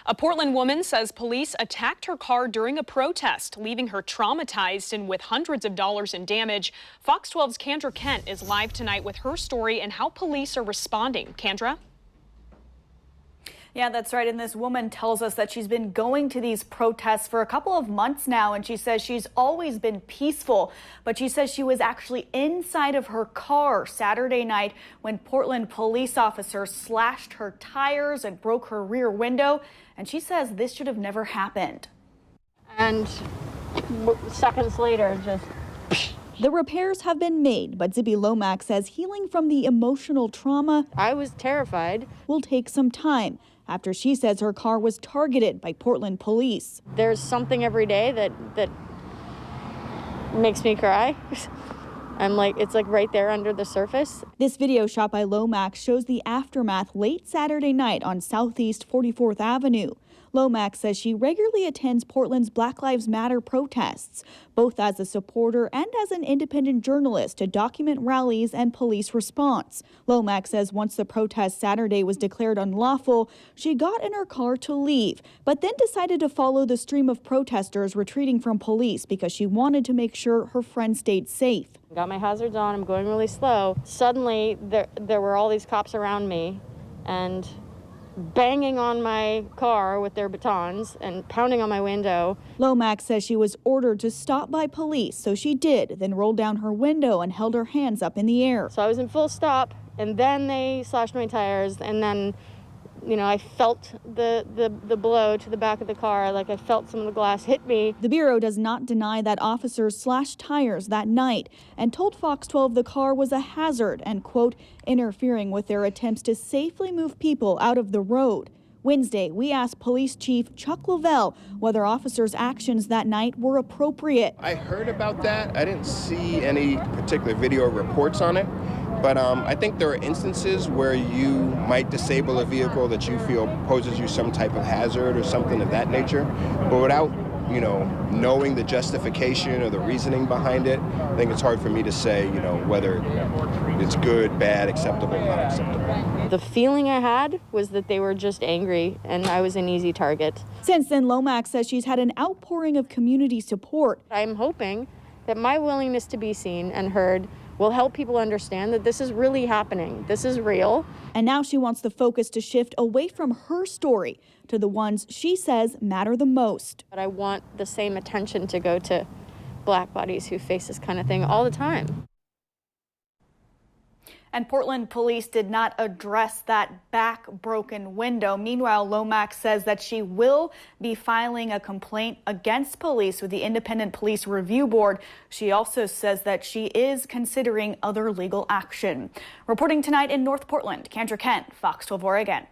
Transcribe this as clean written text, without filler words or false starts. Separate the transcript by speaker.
Speaker 1: A Portland woman says police attacked her car during a protest, leaving her traumatized and with hundreds of dollars in damage. Fox 12's KANDRA Kent is live tonight with her story and how police are responding. KANDRA?
Speaker 2: Yeah, that's right. And this woman tells us that she's been going to these protests for a couple of months now, and she says she's always been peaceful. But she says she was actually inside of her car Saturday night when Portland police officers slashed her tires and broke her rear window. And she says this should have never happened.
Speaker 3: And seconds later, just...
Speaker 2: The repairs have been made, but Zibby Lomax says healing from the emotional trauma
Speaker 3: I was terrified.
Speaker 2: Will take some time after she says her car was targeted by Portland police.
Speaker 3: There's something every day that makes me cry. It's like right there under the surface.
Speaker 2: This video shot by Lomax shows the aftermath late Saturday night on Southeast 44th Avenue. Lomax says she regularly attends Portland's Black Lives Matter protests, both as a supporter and as an independent journalist to document rallies and police response. Lomax says once the protest Saturday was declared unlawful, she got in her car to leave, but then decided to follow the stream of protesters retreating from police because she wanted to make sure her friend stayed safe.
Speaker 3: Got my hazards on, I'm going really slow. Suddenly, there were all these cops around me and banging on my car with their batons and pounding on my window.
Speaker 2: Lomax says she was ordered to stop by police, so she did, then rolled down her window and held her hands up in the air.
Speaker 3: So I was in full stop, and then they slashed my tires, and then, I felt the blow to the back of the car, like I felt some of the glass hit me.
Speaker 2: The Bureau does not deny that officers slashed tires that night and told Fox 12 the car was a hazard and, quote, interfering with their attempts to safely move people out of the road. Wednesday, we asked Police Chief Chuck Lavelle whether officers' actions that night were appropriate.
Speaker 4: I heard about that. I didn't see any particular video reports on it. But I think there are instances where you might disable a vehicle that you feel poses you some type of hazard or something of that nature. But without, knowing the justification or the reasoning behind it, I think it's hard for me to say, whether it's good, bad, acceptable, not acceptable.
Speaker 3: The feeling I had was that they were just angry and I was an easy target.
Speaker 2: Since then, Lomax says she's had an outpouring of community support.
Speaker 3: I'm hoping that my willingness to be seen and heard will help people understand that this is really happening. This is real.
Speaker 2: And now she wants the focus to shift away from her story to the ones she says matter the most.
Speaker 3: But I want the same attention to go to Black bodies who face this kind of thing all the time.
Speaker 2: And Portland police did not address that back broken window. Meanwhile, Lomax says that she will be filing a complaint against police with the Independent Police Review Board. She also says that she is considering other legal action. Reporting tonight in North Portland, KANDRA Kent, Fox 12 Oregon.